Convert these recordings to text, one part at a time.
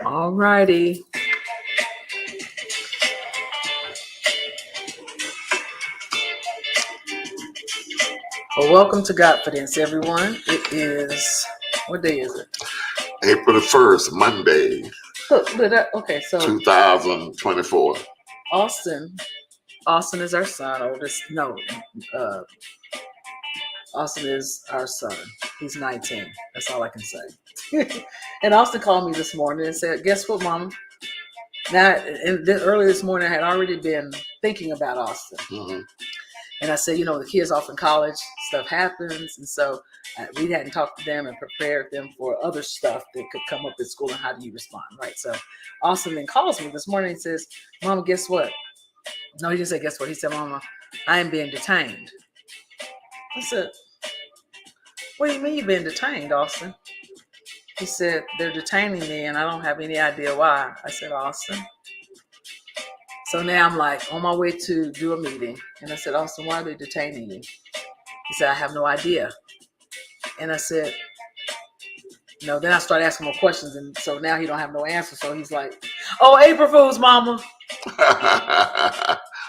All righty. Well, welcome to GodFidence, everyone. It is, what day is it? April the 1st, Monday, Okay, so 2024. Austin is our son. Austin is our son. He's 19. That's all I can say. And Austin called me this morning and said, guess what, Mama? Now, early this morning, I had already been thinking about Austin. Mm-hmm. And I said, the kids off in college, stuff happens. And so we hadn't talked to them and prepared them for other stuff that could come up at school and how do you respond, right? So Austin then calls me this morning and says, Mama, guess what? No, he didn't say guess what. He said, Mama, I am being detained. I said, what do you mean you're being detained, Austin? He said, they're detaining me and I don't have any idea why. I said, Austin. So now I'm like on my way to do a meeting. And I said, Austin, why are they detaining you? He said, I have no idea. And I said, no, then I started asking more questions. And so now he don't have no answer. So he's like, oh, April Fool's, Mama.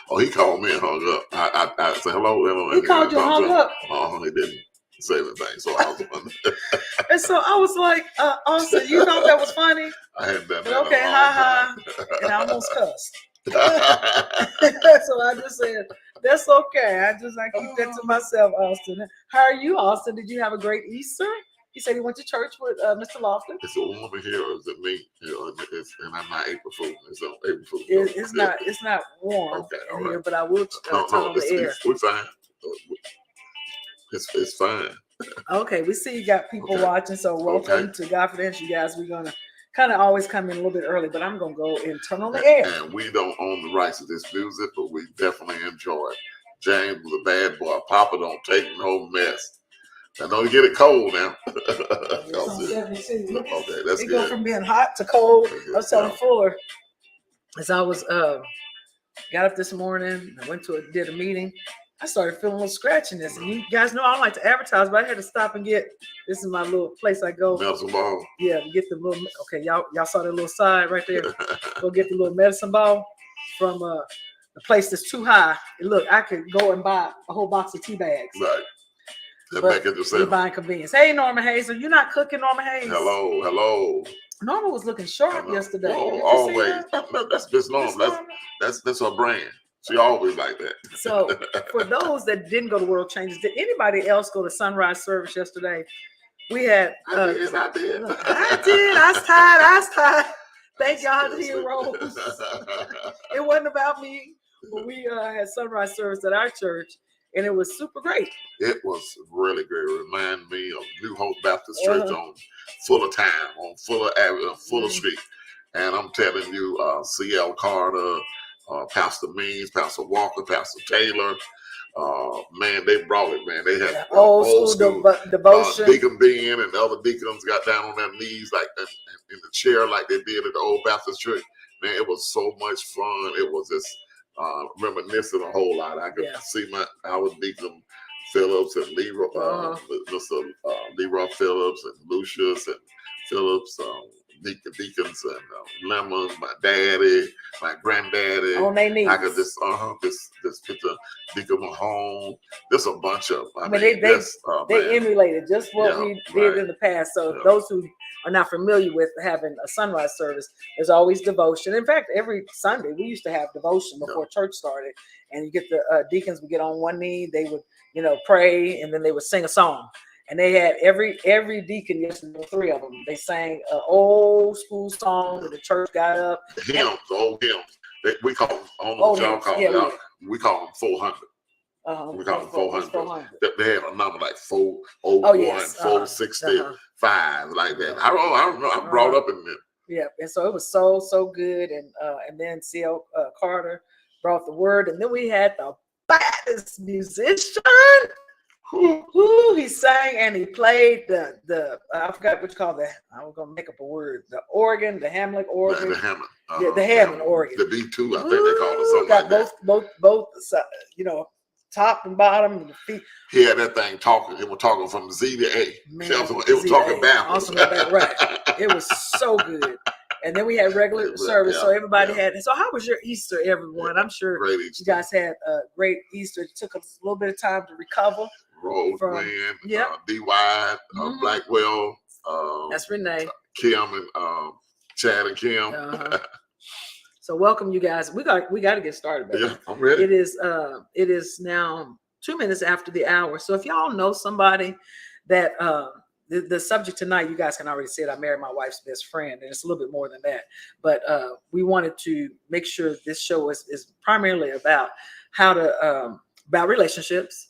Oh, he called me and hung up. I said, hello. He called you and hung up? He didn't say anything. So I was wondering. And so I was like, Austin, you thought that was funny? I hadn't done that. Okay, ha. And I almost cussed. So I just said, that's okay. I keep that to myself, Austin. How are you, Austin? Did you have a great Easter? He said he went to church with Mr. Lofton. It's a woman here, or is it me? And I'm not April Fool. It's April Fool. It's not warm in here, but I will turn on the air. We're fine. It's fine. Okay, we see you got people watching, so welcome to GodFidence, you guys. We're gonna kind of always come in a little bit early, but I'm gonna go and turn on the air. And we don't own the rights to this music, but we definitely enjoy it. James was a bad boy. Papa don't take no mess. I know you get it cold now. Okay, that's good. Go from being hot to cold. I was telling Fuller as I was got up this morning, I did a meeting. I started feeling a little scratchiness, and you guys know I don't like to advertise, but I had to stop and get. This is my little place I go. Medicine ball. Yeah, to get the little. Okay, y'all saw that little side right there. Go get the little medicine ball from the place that's too high. And look, I could go and buy a whole box of tea bags. Right. But you're buying convenience. Hey, Norma Hayes, are you not cooking, Norma Hayes? Hello. Norma was looking sharp yesterday. Oh, always. That's Miss Norma. That's her brand. She always like that. So for those that didn't go to World Changes, did anybody else go to sunrise service yesterday? We had. I did. I was tired. Thank y'all, the heroes. It wasn't about me. But we had sunrise service at our church, and it was super great. It was really great. It reminded me of New Hope Baptist Church on Fuller Time, on Fuller Avenue, Fuller Street. And I'm telling you, C.L. Carter, Pastor Means, Pastor Walker, Pastor Taylor, man, they brought it, man. They had old school devotion. Deacon Ben and the other deacons got down on their knees like in the chair like they did at the old Baptist church. Man, it was so much fun. It was just reminiscing a whole lot. I could see our Deacon Phillips and Leroy, Mr. Leroy Phillips and Lucius and Phillips, Deacons and Lemons, my daddy, my granddaddy. On their knees. I could just picture Deacon Mahone. There's a bunch of. They emulated just what we did in the past. So those who are not familiar with having a sunrise service, there's always devotion. In fact, every Sunday we used to have devotion before church started, and you get the deacons would get on one knee, they would pray, and then they would sing a song. And they had every deacon, yesterday, 3 of them. They sang an old school song, and the church got up. Hymns, old hymns. We call them. I don't know what y'all call them. We call them 400. We call them 400. They had a number like 401, 465, like that. I don't know. I brought up in there. Yeah, and so it was so good. And then C.L. Carter brought the word, and then we had the baddest musician. He sang and he played the I forgot what you call that. I was gonna make up a word. The organ, the Hammond organ. The Hammond. The Hammond organ. The B2, I think they call it something like that. Both top and bottom and the feet. He had that thing talking. It was talking from Z to A. Man, it was talking backwards. Awesome, right. It was so good. And then we had regular service. So everybody had. So how was your Easter, everyone? I'm sure you guys had a great Easter. It took us a little bit of time to recover. Roseland, D-Wide, Blackwell. That's Renee. Kim and Chad and Kim. So welcome, you guys. We got to get started. Baby. Yeah, I'm ready. It is now 2 minutes after the hour. So if y'all know somebody that the subject tonight, you guys can already see it. I married my wife's best friend, and it's a little bit more than that. But we wanted to make sure this show is primarily about how to about relationships.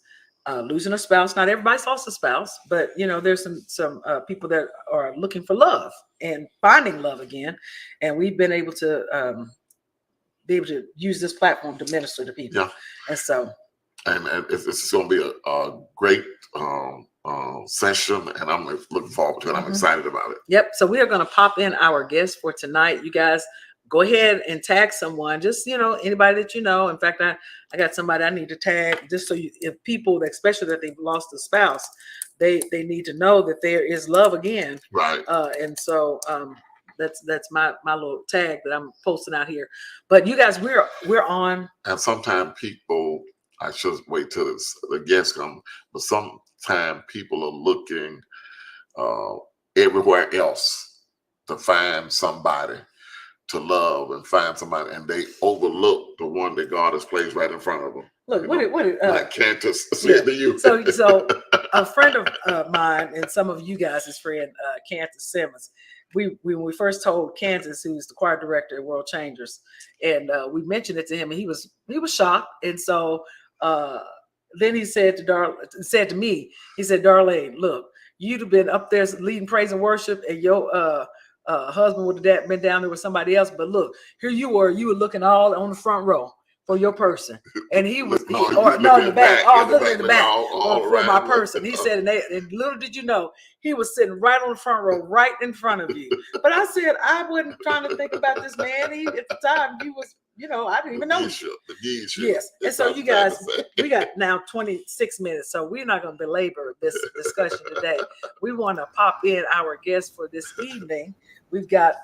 Losing a spouse. Not everybody's lost a spouse, but there's some people that are looking for love and finding love again, and we've been able to use this platform to minister to people. And so, and it's going to be a great session, and I'm looking forward to it. I'm excited about it. Yep. So we are going to pop in our guest for tonight. You guys go ahead and tag someone, just anybody that you know. In fact, I got somebody I need to tag, just so if people, especially that they've lost a spouse, they need to know that there is love again. Right. And so that's my little tag that I'm posting out here. But you guys, we're on. And sometimes people, I should wait till the guests come, but sometimes people are looking everywhere else to find somebody to love and find somebody, and they overlook the one that God has placed right in front of them. Look, what did like Candace said to you. So a friend of mine and some of you guys' friend, Candace Simmons, when we first told Candace, who's the choir director at World Changers, and we mentioned it to him, and he was shocked. And so then he said to me, he said, Darlene, look, you'd have been up there leading praise and worship, and your husband would have been down there with somebody else. But look, here you were looking all on the front row for your person, and he was in the back, looking in the back for my person. He said, and little did you know, he was sitting right on the front row, right in front of you. But I said, I wasn't trying to think about this man. At the time, he was, I didn't even know. Yes. And so you guys, we got now 26 minutes, so we're not going to belabor this discussion today. We want to pop in our guest for this evening. We've got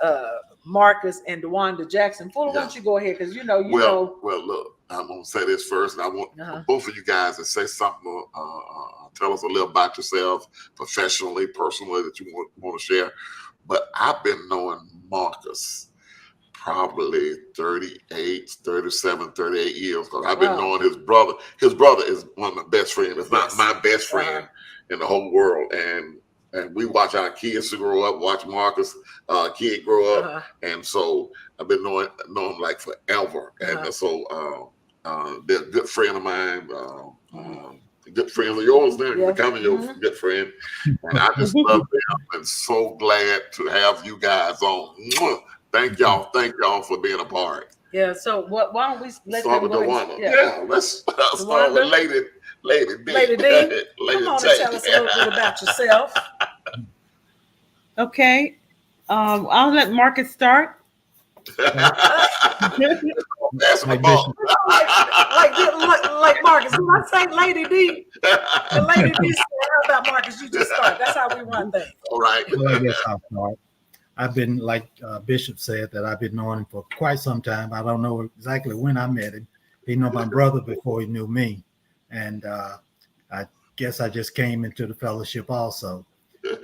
Marcus and Dewanda Jackson. Fuller, why don't you go ahead? Because Well, look, I'm going to say this first, and I want both of you guys to say something. Tell us a little about yourself, professionally, personally, that you want to share. But I've been knowing Marcus probably 38 years, because I've been knowing his brother. His brother is one of my best friends. It's not my best friend in the whole world. And we watch our kids to grow up, watch Marcus' kid grow up. And so I've been knowing him like forever. And so they're a good friend of mine, good friends of yours, they're becoming your good friend. And I just love them and so glad to have you guys on. Thank y'all for being a part. Yeah, so why don't we start with Dewanda? Yeah, let's start with Lady D. Lady D, come on and tell us a little bit about yourself. Okay, I'll let Marcus start. like Marcus, when I say Lady D, the Lady D said, how about Marcus? You just start. That's how we run things. All right. Well, I guess I'll start. I've been, like Bishop said, that I've been knowing him for quite some time. I don't know exactly when I met him. He knew my brother before he knew me. And I guess I just came into the fellowship also.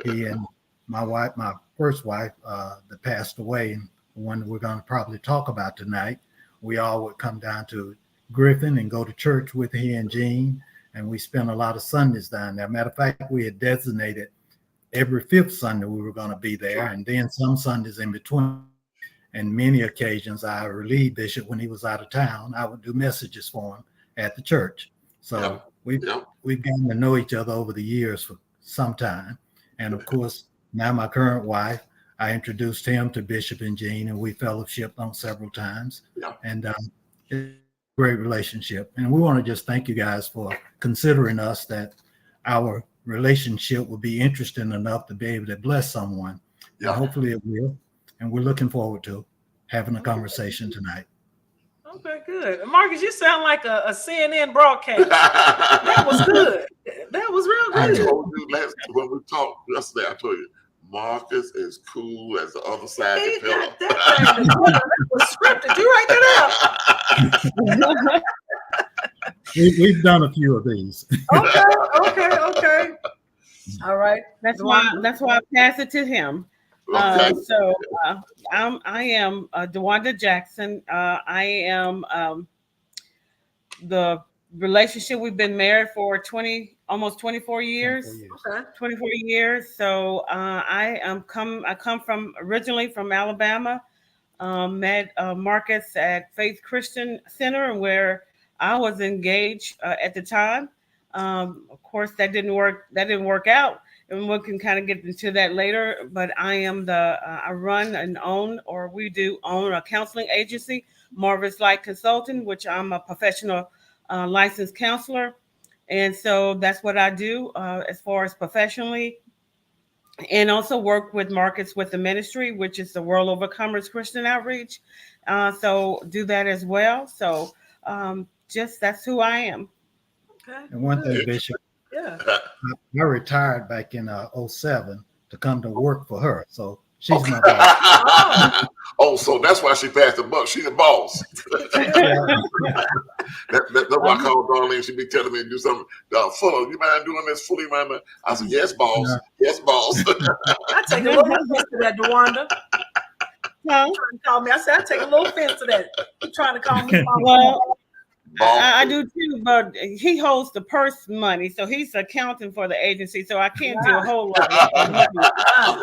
He and my wife, my first wife, that passed away, and the one that we're going to probably talk about tonight, we all would come down to Griffin and go to church with he and Jean. And we spent a lot of Sundays down there. Matter of fact, we had designated every fifth Sunday we were going to be there, and then some Sundays in between. And many occasions I relieved Bishop when he was out of town. I would do messages for him at the church. So we've gotten to know each other over the years for some time. And of course, now my current wife, I introduced him to Bishop and Jean, and we fellowshipped on several times. And it's a great relationship. And we want to just thank you guys for considering us, that our relationship will be interesting enough to be able to bless someone. And hopefully it will. And we're looking forward to having a conversation tonight. Okay, good. Marcus, you sound like a CNN broadcast. That was good. That was real good. I told you when we talked yesterday, I told you, Marcus is cool as the other side He of the pillow. got that thing together. That was scripted. You write that up. We've done a few of these. Okay. All right. That's why I pass it to him. Okay. I am Dewanda Jackson. I am the relationship we've been married for almost 24 years. 24 years. So I come from originally from Alabama. Met Marcus at Faith Christian Center, where I was engaged at the time. Of course, that didn't work out, and we can kind of get into that later. But I am I run and own, or we do own, a counseling agency, Marvelous Light Consulting, which I'm a professional licensed counselor, and so that's what I do as far as professionally. And also work with Marcus with the ministry, which is the World Overcomers Christian Outreach. So do that as well. So just that's who I am. Okay. And one thing, Bishop, Yeah. I retired back in 07 to come to work for her. So she's my boss. Oh, so that's why she passed the buck. She's the boss. That's why I call Darlene. She be telling me to do something. Fuller, you mind doing this? Fully mind? I said, yes, boss. Yeah. Yes, boss. I take a little offense to that, Dewanda. Huh? Trying to call me. I said I take a little offense to that. You trying to call me? Well, I do too, but he holds the purse money, so he's accounting for the agency. So I can't do a whole lot.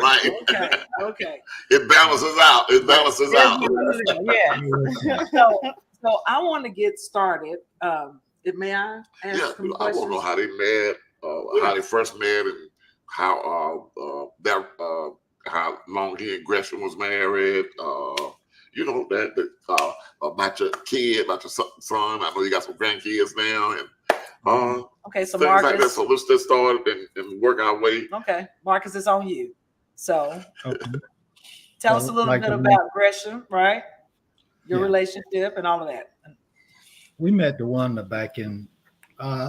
Right. Okay. It balances out. Yeah. So I want to get started. May I ask some questions? I want to know how they met, how they first met, and how how long he and Gresham was married. About your kid, about your son. I know you got some grandkids now, and okay. So things Marcus, like that. So let's just start and work our way. Okay, Marcus, it's on you. So Okay. tell us a little bit about Gresham, right? Your relationship and all of that. We met Dewanda back in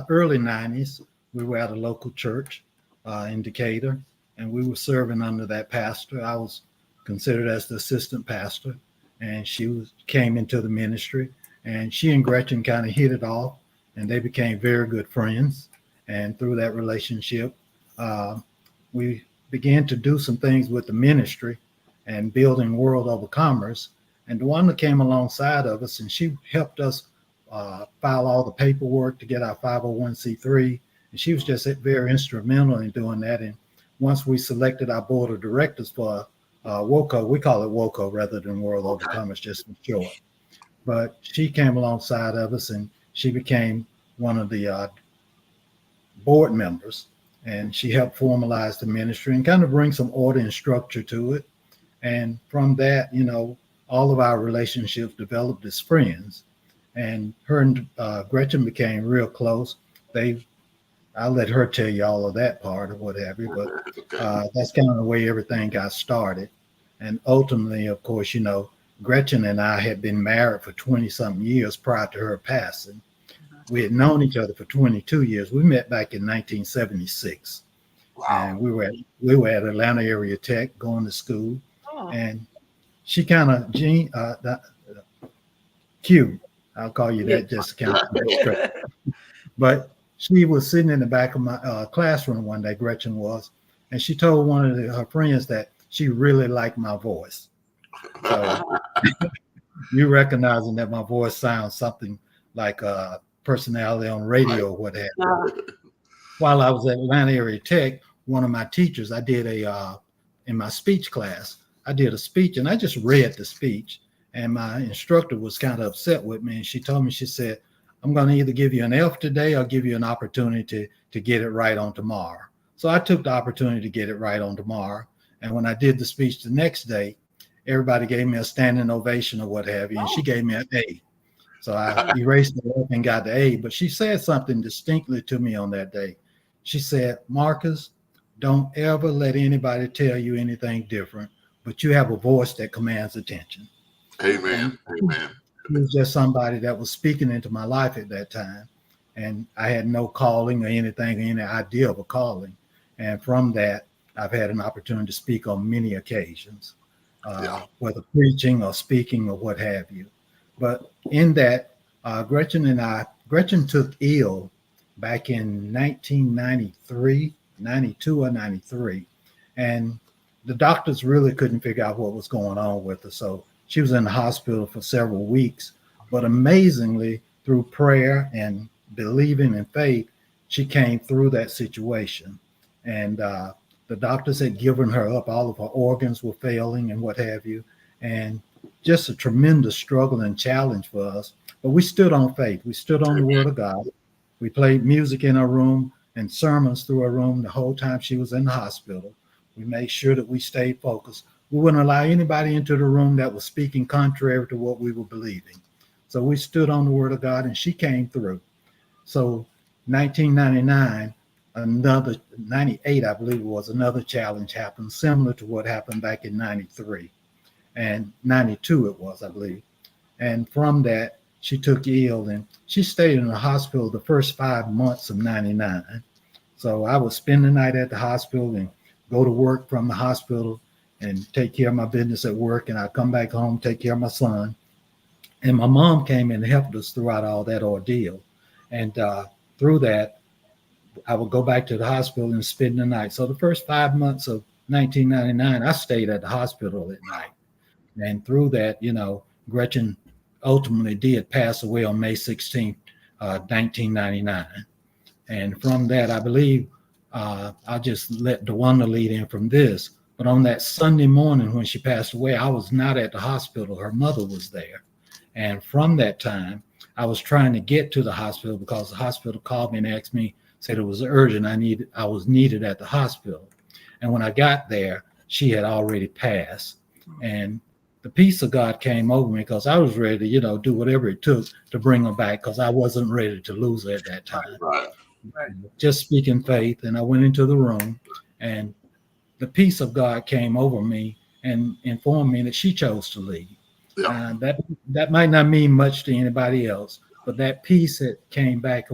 early 90s. We were at a local church in Decatur, and we were serving under that pastor. I was considered as the assistant pastor, and she came into the ministry, and she and Gretchen kind of hit it off, and they became very good friends. And through that relationship, we began to do some things with the ministry and building World Overcomers. And Dewanda came alongside of us, and she helped us file all the paperwork to get our 501c3. And she was just very instrumental in doing that. And once we selected our board of directors for WOCO, we call it WOCO rather than World Overcomers, just in short. But she came alongside of us, and she became one of the board members. And she helped formalize the ministry and kind of bring some order and structure to it. And from that, all of our relationships developed as friends. And her and Gretchen became real close. I'll let her tell you all of that part or what have you, but that's kind of the way everything got started. And ultimately, of course, Gretchen and I had been married for 20-something years prior to her passing. We had known each other for 22 years. We met back in 1976. Wow. And we were at Atlanta Area Tech going to school. Oh. And she kind of, Q, I'll call you that just to kind of straight. But she was sitting in the back of my classroom one day, Gretchen was, and she told one of her friends that she really liked my voice. So you recognizing that my voice sounds something like a personality on radio or what have you. While I was at Atlanta Area Tech, one of my teachers, I did in my speech class, I did a speech and I just read the speech. And my instructor was kind of upset with me. And she told me, she said, I'm going to either give you an F today or give you an opportunity to get it right on tomorrow. So I took the opportunity to get it right on tomorrow. And when I did the speech the next day, everybody gave me a standing ovation or what have you. And she gave me an A. So I erased the F and got the A. But she said something distinctly to me on that day. She said, Marcus, don't ever let anybody tell you anything different, but you have a voice that commands attention. Amen. Amen. He was just somebody that was speaking into my life at that time. And I had no calling or anything, or any idea of a calling. And from that, I've had an opportunity to speak on many occasions, whether preaching or speaking or what have you. But in that, Gretchen took ill back in 1993, 92 or 93. And the doctors really couldn't figure out what was going on with her. So she was in the hospital for several weeks. But amazingly, through prayer and believing in faith, she came through that situation. And the doctors had given her up. All of her organs were failing and what have you. And just a tremendous struggle and challenge for us. But we stood on faith. We stood on the word of God. We played music in her room and sermons through her room the whole time she was in the hospital. We made sure that we stayed focused. We wouldn't allow anybody into the room that was speaking contrary to what we were believing. So we stood on the word of God, and she came through. So 1999, 98, I believe it was, another challenge happened, similar to what happened back in 93. And 92 it was, I believe. And from that, she took ill, and she stayed in the hospital the first 5 months of 99. So I would spend the night at the hospital and go to work from the hospital and take care of my business at work. And I'd come back home, take care of my son. And my mom came in and helped us throughout all that ordeal. And through that, I would go back to the hospital and spend the night. So the first 5 months of 1999, I stayed at the hospital at night. And through that, Gretchen ultimately did pass away on May 16th, 1999. And from that, I believe, I'll just let Dewanda lead in from this. But on that Sunday morning when she passed away, I was not at the hospital. Her mother was there. And from that time, I was trying to get to the hospital because the hospital called me and asked me, said it was urgent. I was needed at the hospital. And when I got there, she had already passed. And the peace of God came over me because I was ready to, do whatever it took to bring her back because I wasn't ready to lose her at that time. Right. Just speaking faith. And I went into the room, and the peace of God came over me and informed me that she chose to leave. Yeah. That might not mean much to anybody else, but that peace that came back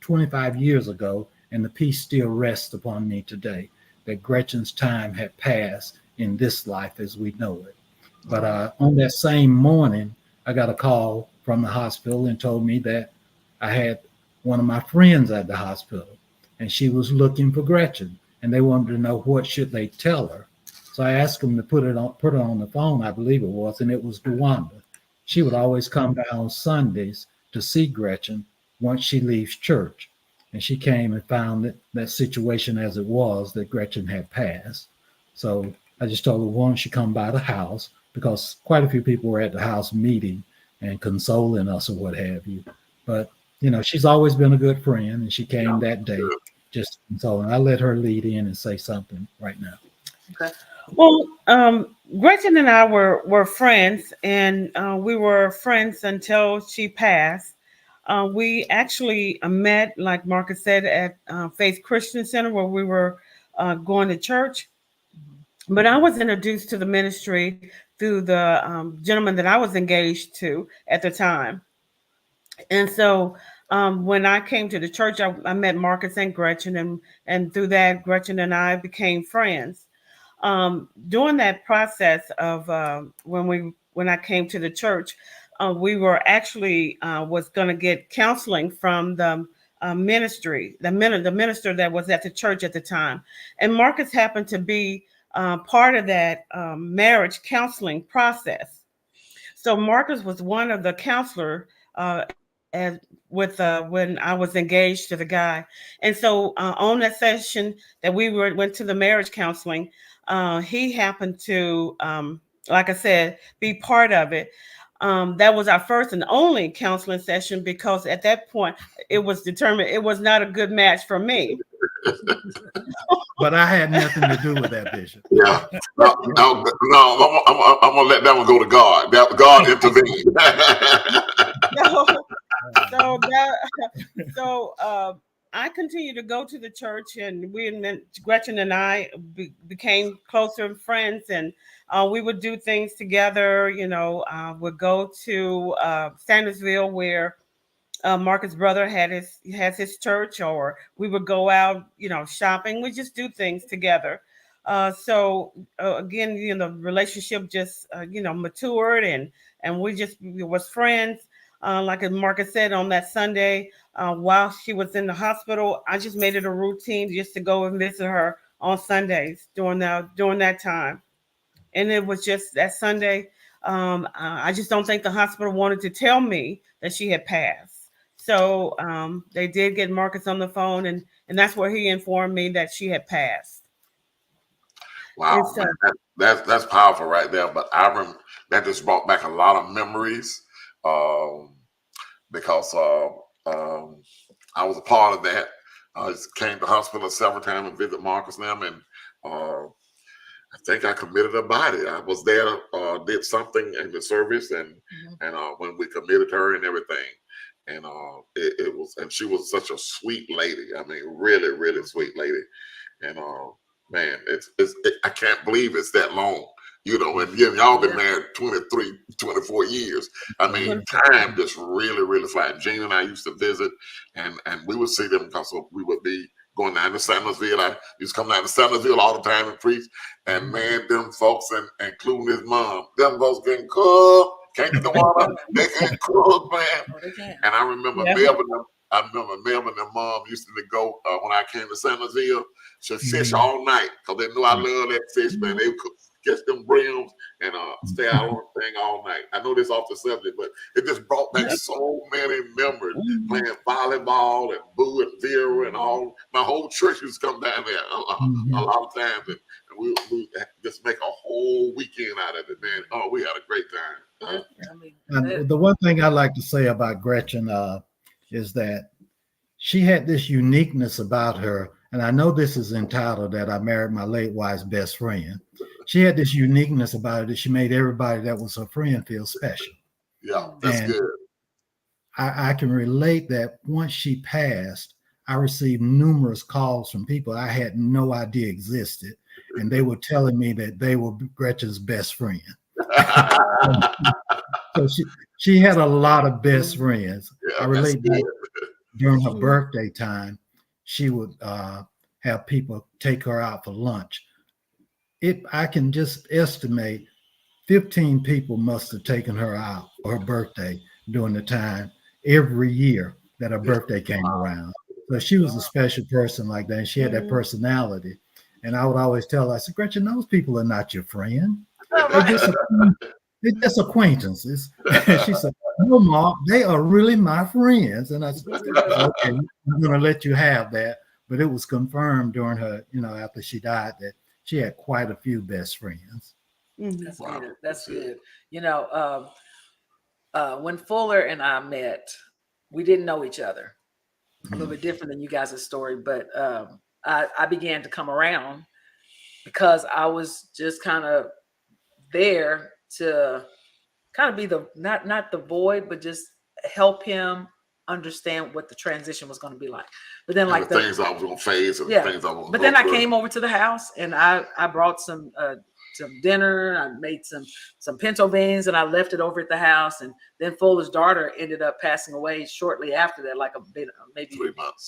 25 years ago, and the peace still rests upon me today, that Gretchen's time had passed in this life as we know it. But on that same morning, I got a call from the hospital and told me that I had one of my friends at the hospital, and she was looking for Gretchen, and they wanted to know what should they tell her. So I asked them to put her on the phone, I believe it was, and it was Dewanda. She would always come down on Sundays to see Gretchen once she leaves church. And she came and found that situation as it was, that Gretchen had passed. So I just told her, why don't she come by the house, because quite a few people were at the house meeting and consoling us or what have you. But, she's always been a good friend, and she came that day just to console. And I let her lead in and say something right now. Okay. Well, Gretchen and I were friends, and we were friends until she passed. We actually met, like Marcus said, at Faith Christian Center where we were going to church. But I was introduced to the ministry through the gentleman that I was engaged to at the time. And so when I came to the church, I met Marcus and Gretchen, and through that, Gretchen and I became friends. During that process of when I came to the church, we were actually was going to get counseling from the ministry, the minister that was at the church at the time, and Marcus happened to be part of that marriage counseling process. So Marcus was one of the counselor when I was engaged to the guy, and so on that session that we went to the marriage counseling. He happened to, like I said, be part of it. That was our first and only counseling session because at that point it was determined it was not a good match for me. But I had nothing to do with that, Bishop. Yeah. No, I'm going to let that one go to God. God intervened. So I continued to go to the church, and Gretchen and I became closer friends, and we would do things together. We'd go to Sandersville where Marcus' brother has his church, or we would go out, shopping. We just do things together. So again, the relationship just matured, and we was friends. Like Marcus said, on that Sunday, while she was in the hospital, I just made it a routine just to go and visit her on Sundays during that time. And it was just that Sunday. I just don't think the hospital wanted to tell me that she had passed. So they did get Marcus on the phone, and that's where he informed me that she had passed. Wow, that's powerful right there. But I remember that just brought back a lot of memories, because I was a part of that. I came to the hospital several times and visit Marcus and them, and I think I committed a body. I was there, did something in the service, and when we committed her and everything, and it was, and she was such a sweet lady. I mean, really, really sweet lady, and man, I can't believe it's that long. And y'all been married 23, 24 years. I mean, time just really, really flies. Gene and I used to visit, and we would see them because we would be going down to Sandersville. I used to come down to Sandersville all the time and preach. And man, them folks, including his mom, them folks getting cooked. Can't get the water. They can't cook, man. Oh, they can't. And I remember Melvin and mom used to go when I came to Sandersville. She'd fish all night because they knew I love that fish, man. They would catch them brims and stay out on the thing all night. I know this off the subject, but it just brought back so many memories. Playing volleyball and Boo and Vera and all. My whole church used to come down there a lot of times, and we just make a whole weekend out of it, man. Oh, we had a great time. And the one thing I like to say about Gretchen is that she had this uniqueness about her, and I know this is entitled that I married my late wife's best friend. She had this uniqueness about her that she made everybody that was her friend feel special. Yeah, that's good. I can relate that once she passed, I received numerous calls from people I had no idea existed, and they were telling me that they were Gretchen's best friend. So she had a lot of best friends. Yeah, I relate that during her birthday time, she would have people take her out for lunch. I can just estimate 15 people must have taken her out for her birthday during the time every year that her birthday came around. So she was a special person like that, and she had that personality. And I would always tell her, I said, Gretchen, those people are not your friend. They're just acquaintances. And she said, no, Mom, they are really my friends. And I said, okay, I'm going to let you have that. But it was confirmed during her, after she died, that she had quite a few best friends. That's good. That's good. When Fuller and I met, we didn't know each other. A little bit different than you guys' story, but I began to come around because I was just kind of there to kind of be the not the void, but just help him understand what the transition was going to be like. But then, like the things I was going to face, and the things I was. But then I came over to the house and I brought some dinner. I made some pinto beans and I left it over at the house. And then Fuller's daughter ended up passing away shortly after that, like maybe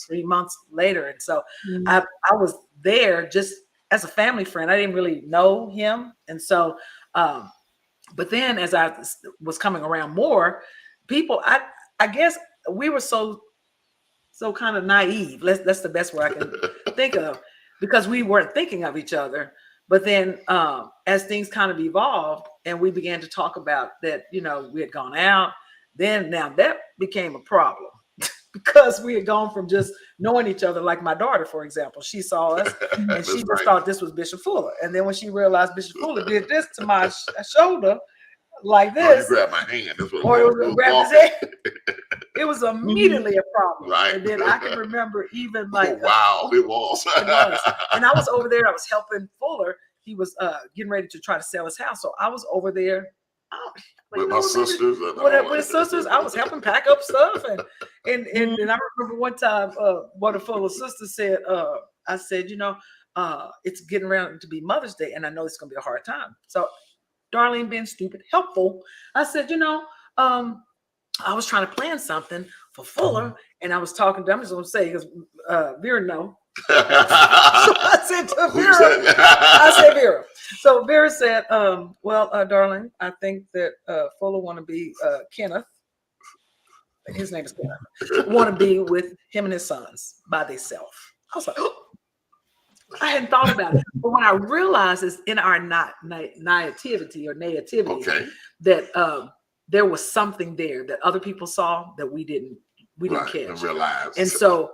3 months later. And so I was there just as a family friend. I didn't really know him, and so. But then as I was coming around more, people, I guess we were so kind of naive. That's the best word I can think of, because we weren't thinking of each other. But then as things kind of evolved and we began to talk about that, we had gone out, now that became a problem because we had gone from just knowing each other. Like my daughter, for example, she saw us and she just thought this was Bishop Fuller. And then when she realized Bishop Fuller did this to my shoulder like this, you grabbed my hand. Or it was grabbed his head. It was immediately a problem. Right. And then I can remember even like, it was. And I was over there. I was helping Fuller. He was getting ready to try to sell his house. So I was over there. With my sisters. With sisters. I was helping pack up stuff. And I remember one time one of Fuller's sisters said, I said, it's getting around to be Mother's Day. And I know it's going to be a hard time. So Darlene being stupid, helpful. I said, I was trying to plan something for Fuller, and I was talking to him. I'm just going to say, because Vera know, So I said to Vera, I said, Vera. So Vera said, well, darling, I think that Fuller want to be Kenneth. His name is Kenneth. Want to be with him and his sons by themselves. I was like, oh, I hadn't thought about it. But when I realized it's in our nativity Okay. that there was something there that other people saw that we didn't catch. Realize. And so,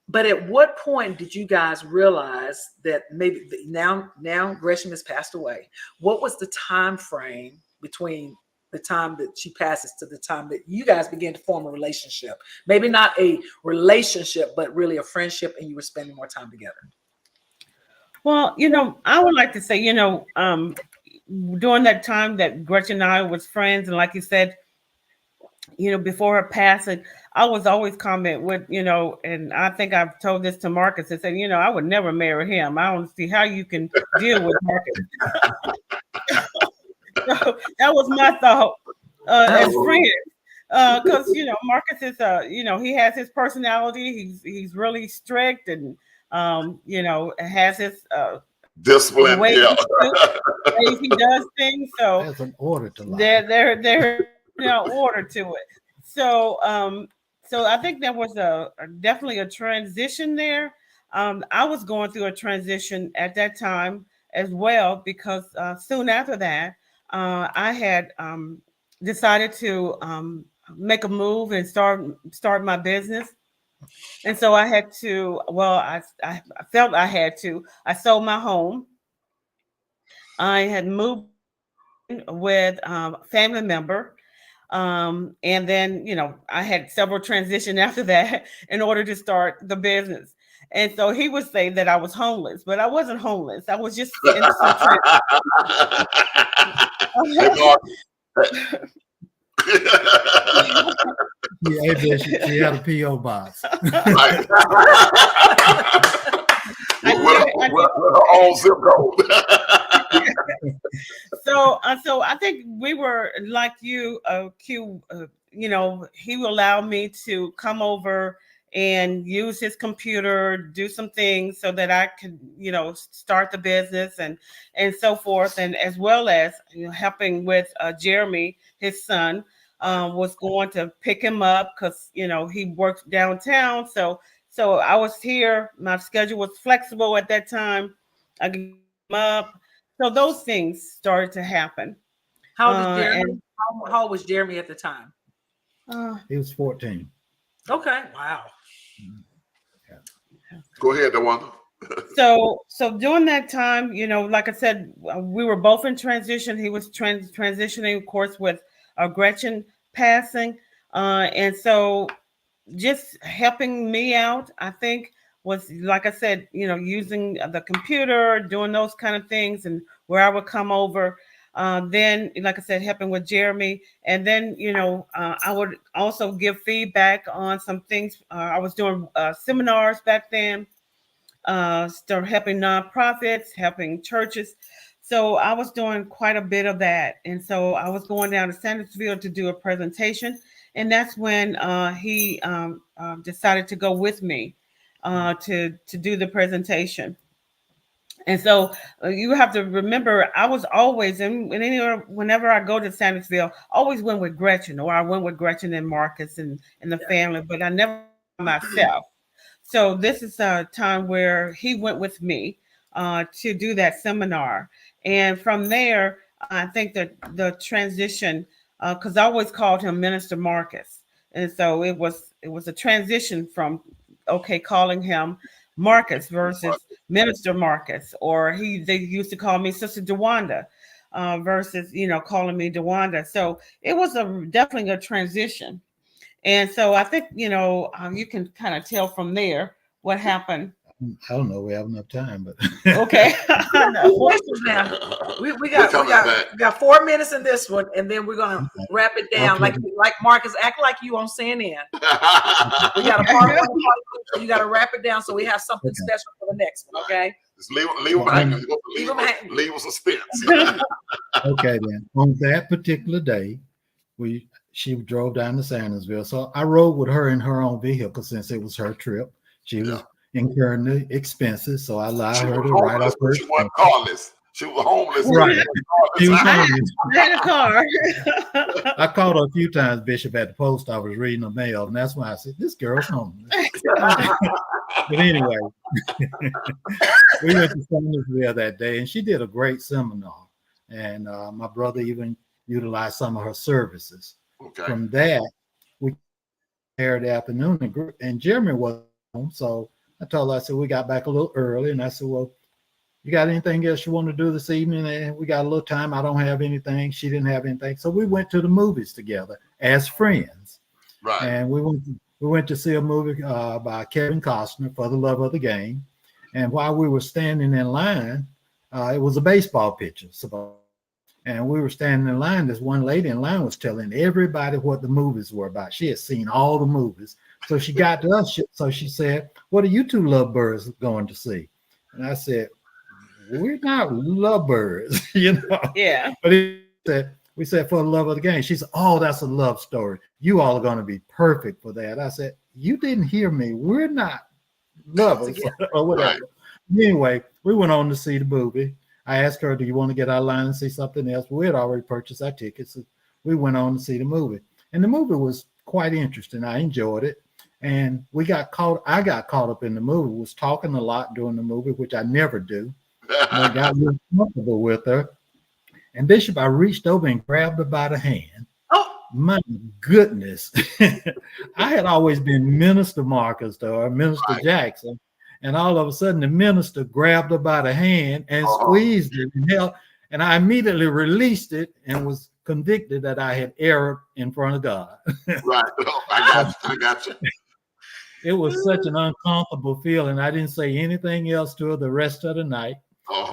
but at what point did you guys realize that maybe now Gresham has passed away? What was the time frame between the time that she passes to the time that you guys began to form a relationship? Maybe not a relationship, but really a friendship, and you were spending more time together. Well, I would like to say, during that time that Gretchen and I was friends, and like you said, before her passing, I was always comment with, and I think I've told this to Marcus. I said, I would never marry him. I don't see how you can deal with Marcus. So that was my thought as friends. Because Marcus is he has his personality. He's really strict and has his discipline. Ways he does things. So there's an order to life. There's order to it. So I think there was definitely a transition there. I was going through a transition at that time as well, because soon after that, I had decided to make a move and start my business. And so I had to, I felt I had to. I sold my home. I had moved with a family member. And then, I had several transitions after that in order to start the business. And so he would say that I was homeless, but I wasn't homeless. I was just in some She had a P.O. box. All zip code. So I think we were like you, Q. He would allow me to come over and use his computer, do some things so that I could, start the business and so forth, and as well as helping with Jeremy, his son, was going to pick him up because he worked downtown. So I was here. My schedule was flexible at that time. I could pick him up. So those things started to happen. How old was Jeremy at the time? He was 14. Okay. Wow. Yeah. Go ahead, Dewanda. So during that time, like I said, we were both in transition. He was transitioning, of course, with Gretchen passing. And so just helping me out, I think, was, like I said, using the computer, doing those kind of things, and where I would come over. Then, like I said, helping with Jeremy. And then, I would also give feedback on some things. I was doing seminars back then, start helping nonprofits, helping churches. So I was doing quite a bit of that. And so I was going down to Sandwichville to do a presentation. And that's when he decided to go with me to do the presentation. And so you have to remember, I was always, whenever I go to Sandwichville, always went with Gretchen, or I went with Gretchen and Marcus and the family, but I never myself. So this is a time where he went with me to do that seminar. And from there, I think that the transition, because I always called him Minister Marcus. And so it was a transition from, calling him Marcus versus Minister Marcus, or they used to call me Sister Dewanda versus, calling me Dewanda. So it was definitely a transition. And so I think, you can kind of tell from there what happened. I don't know. We have enough time, but okay. we got 4 minutes in this one, and then we're gonna wrap it down. Okay. Like Marcus, act like you on CNN. We got a part 1 and part 2, so you got to wrap it down so we have something special for the next one. Okay. Just leave them hanging. Leave them suspense. Okay, then. On that particular day, she drove down to Sandwichville, so I rode with her in her own vehicle since it was her trip. She was incurring the expenses. So I allowed her to homeless, write off her. She wasn't carless. She was homeless. Right. She was I homeless. had a car. I called her a few times, Bishop, at the post office reading the mail, and that's why I said, this girl's homeless. But anyway, we went to Summersville that day, and she did a great seminar. And my brother even utilized some of her services. Okay. From that, we aired the afternoon, and Jeremy was home. So I told her, I said, we got back a little early, and I said, well, you got anything else you want to do this evening? And we got a little time. I don't have anything. She didn't have anything. So we went to the movies together as friends. Right. And we went to see a movie by Kevin Costner, For the Love of the Game. And while we were standing in line, it was a baseball pitcher. And we were standing in line. This one lady in line was telling everybody what the movies were about. She had seen all the movies. So she got to us. So she said, what are you two lovebirds going to see? And I said, we're not lovebirds, you know. Yeah. But we said For the Love of the Game. She said, oh, that's a love story. You all are going to be perfect for that. I said, you didn't hear me. We're not lovers or whatever. Right. Anyway, we went on to see the movie. I asked her, do you want to get out of line and see something else? We had already purchased our tickets. So we went on to see the movie. And the movie was quite interesting. I enjoyed it. And I got caught up in the movie, was talking a lot during the movie, which I never do. And I got real comfortable with her. And Bishop, I reached over and grabbed her by the hand. Oh, my goodness. I had always been Minister Marcus or Minister Jackson. And all of a sudden, the minister grabbed her by the hand and squeezed it and held. And I immediately released it and was convicted that I had erred in front of God. Right. I got you. It was such an uncomfortable feeling. I didn't say anything else to her the rest of the night.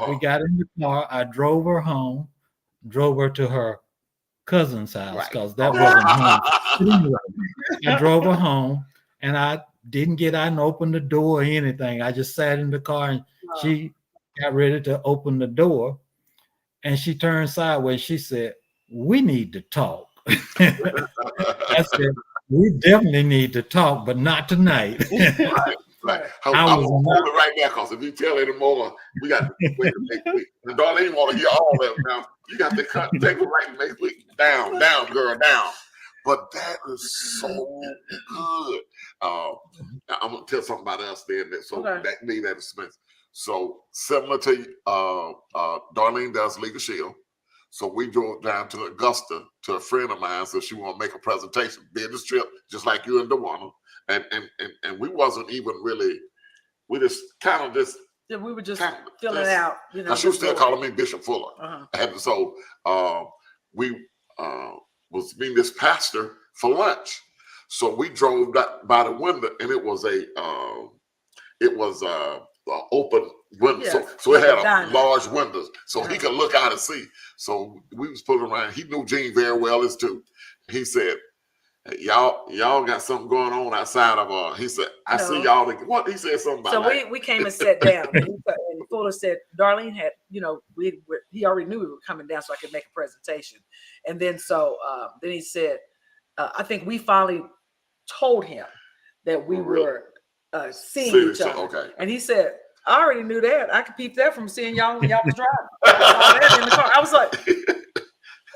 We got in the car. I drove her home, drove her to her cousin's house because that wasn't home. I drove her home, and I didn't get out and open the door or anything. I just sat in the car, and she got ready to open the door, and she turned sideways. She said, we need to talk. I said, we definitely need to talk, but not tonight. Right. I'm going to hold it right now because if you tell any more, we got to wait next week. And Darlene want to hear all that now. You got to take it right next week. Down, girl, down. But that is so good. I'm going to tell something about us then. That made that expense. So similar to Darlene does Legal Shield. So we drove down to Augusta to a friend of mine, so she want to make a presentation, business trip, just like you and Dewanda. And we wasn't even really, we just kind of just. Yeah, we were just filling out, you know. She was still calling me Bishop Fuller. And so we was meeting this pastor for lunch. So we drove by the window, and it was open window. Yeah, so it had large windows, so he could look out and see. So we was pulling around. He knew Gene very well as too. He said, hey, y'all got something going on outside of he said, I see y'all. What? He said something about that. So we came and sat down. And Fuller said, Darlene had, you know, he already knew we were coming down so I could make a presentation. And then then he said, I think we finally told him that we were seeing each other. Okay. And he said, I already knew that. I could peep that from seeing y'all when y'all was driving. I saw that in the car. I was like,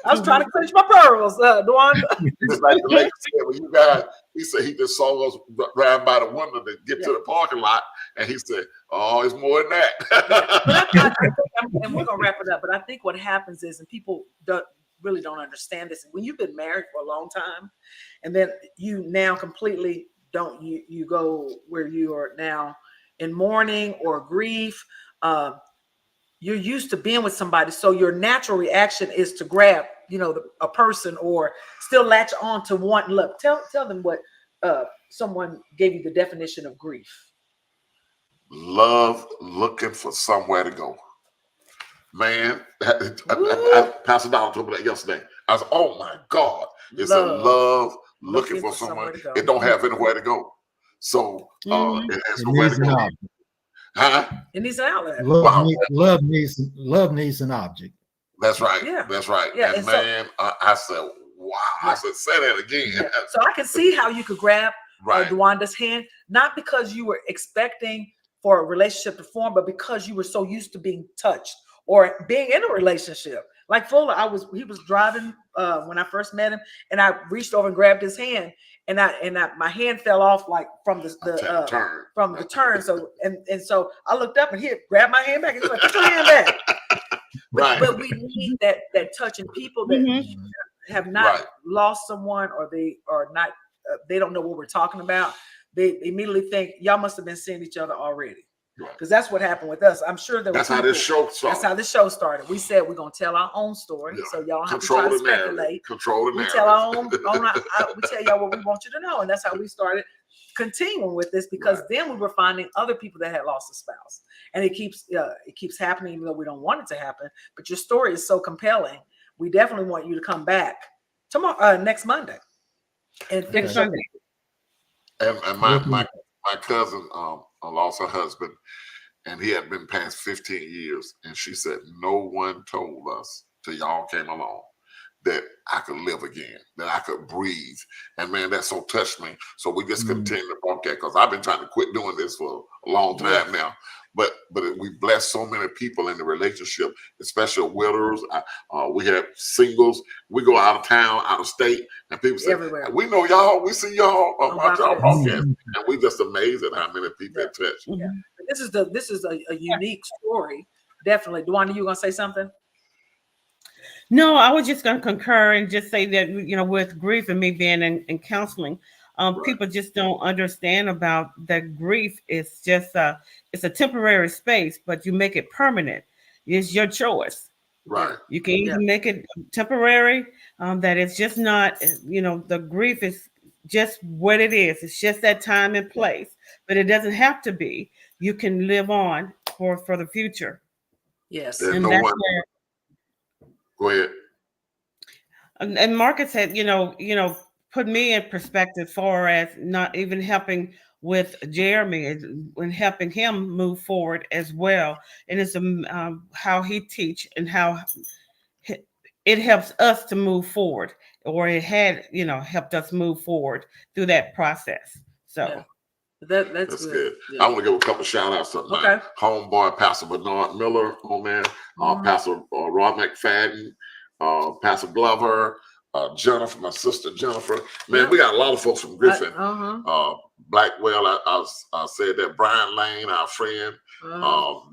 I was trying to clench my pearls, Dewanda. It's like the lady said, when you guys, he said he just saw us drive by the window to get to the parking lot, and he said, oh, it's more than that. And we're going to wrap it up, but I think what happens is, and people really don't understand this, when you've been married for a long time, and then you now completely don't, you go where you are now in mourning or grief, you're used to being with somebody, so your natural reaction is to grab, you know, a person or still latch on to one. Look, tell them what someone gave you the definition of grief. Love looking for somewhere to go. Man, I Pastor Donald told me that yesterday. I was, oh my God, it's a love looking for somewhere. It don't have anywhere to go. So it has nowhere to go. It needs an outlet. Love needs an object. That's right. Yeah. That's right. Yeah. And man, I said, wow. I said, say that again. Yeah. So I can see how you could grab Dewanda's hand, not because you were expecting for a relationship to form, but because you were so used to being touched or being in a relationship. Like Fuller, he was driving when I first met him, and I reached over and grabbed his hand, and my hand fell off like from the turn. So so I looked up and he grabbed my hand back and he's like, put your hand back. But we need that touch, and people that have not lost someone, or they are not, they don't know what we're talking about. They immediately think y'all must have been seeing each other already. Because that's what happened with us. I'm sure that's how this show started. That's how this show started. We said we're gonna tell our own story, so y'all don't have to try to speculate. Control the narrative. We tell our own. We tell y'all what we want you to know, and that's how we started continuing with this. Because then we were finding other people that had lost a spouse, and it keeps happening, even though we don't want it to happen. But your story is so compelling. We definitely want you to come back tomorrow, next Monday, and finish up. And my cousin lost her husband, and he had been past 15 years. And she said, no one told us till y'all came along that I could live again, that I could breathe. And man, that so touched me. So we just continue to walk that, because I've been trying to quit doing this for a long time now. But we blessed so many people in the relationship, especially widows. We have singles. We go out of town, out of state, and people say, everywhere. We know y'all. We see y'all. Watch y'all podcast. And we just amazed at how many people it touched. Yeah. This is a unique story. Definitely. Dewanda, you gonna say something? No, I was just going to concur and just say that, with grief and me being in counseling, people just don't understand about that grief is just it's a temporary space, but you make it permanent. It's your choice. Right. You can either make it temporary, that it's just not, the grief is just what it is. It's just that time and place, but it doesn't have to be. You can live on for the future. Yes. And that's where. Go ahead. And Marcus had, put me in perspective far as not even helping with Jeremy and helping him move forward as well. And it's how he teach and how it helps us to move forward, or it had, helped us move forward through that process. So that's good. Yeah. I want to give a couple shout outs to my homeboy, Pastor Bernard Miller, Pastor Rod McFadden, Pastor Glover, Jennifer, my sister Jennifer. Man, we got a lot of folks from Griffin. Blackwell, I said that. Brian Lane, our friend,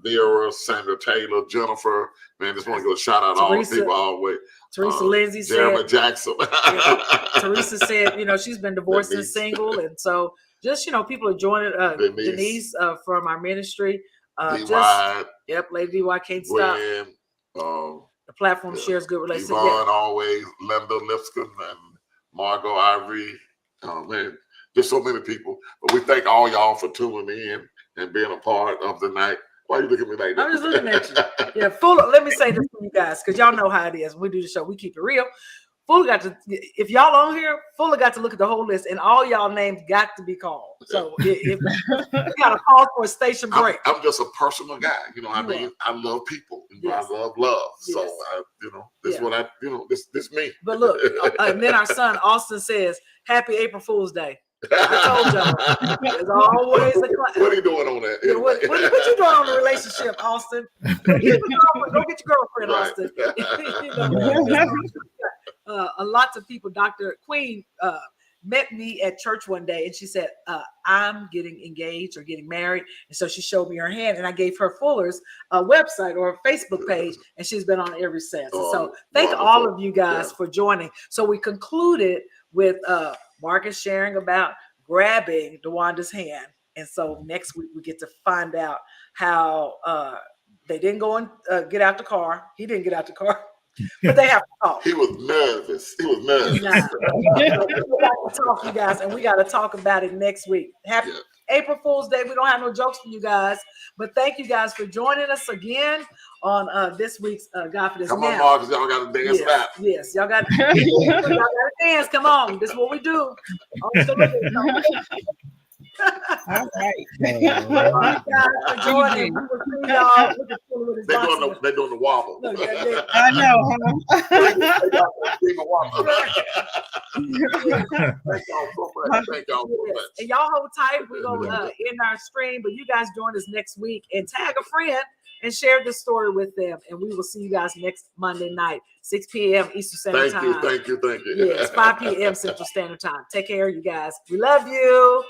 Vera, Sandra Taylor, Jennifer. Man, just want to give a shout out to all the people all the way. Teresa Lindsay Jeremy Jackson. Teresa said, she's been divorced and single, and so just people are joining. Denise from our ministry. Lady DY can't stop. The platform shares good relationships. Yvonne always, Linda Lipscomb, and Margot Ivory. Man, just so many people. But we thank all y'all for tuning in and being a part of the night. Why are you looking at me like that? I'm just looking at you. Yeah, Fuller. Let me say this to you guys, because y'all know how it is. When we do the show, we keep it real. Fuller got to, if y'all on here, Fuller got to look at the whole list, and all y'all names got to be called. So we got to call for a station break. I'm just a personal guy. I mean, I love people. I love love. So this is what I, this me. But look, and then our son Austin says, "Happy April Fool's Day." I told y'all. There's always what are you doing on that? What you doing on the relationship, Austin? Go get your girlfriend, Austin. Lots of people. Dr. Queen met me at church one day, and she said, "I'm getting engaged or getting married," and so she showed me her hand, and I gave her Fuller's website or Facebook page, and she's been on it ever since. So thank all of you guys for joining. So we concluded with Marcus sharing about grabbing Dewanda's hand, and so next week we get to find out how they didn't go and get out the car. He didn't get out the car. But they have to talk. He was nervous. We got to talk, you guys, and we got to talk about it next week. Happy April Fool's Day. We don't have no jokes for you guys, but thank you guys for joining us again on this week's GodFidence. Come on, Marcus, y'all got to dance back. Yes, y'all got to dance. Come on, this is what we do. All right. They're doing the wobble. I know. Thank y'all so much. much. Thank y'all so much. And y'all hold tight. We're going to end our stream, but you guys join us next week and tag a friend and share this story with them. And we will see you guys next Monday night, 6 p.m. Eastern Standard Time. Thank you. Yes, 5 p.m. Central Standard Time. Take care, you guys. We love you.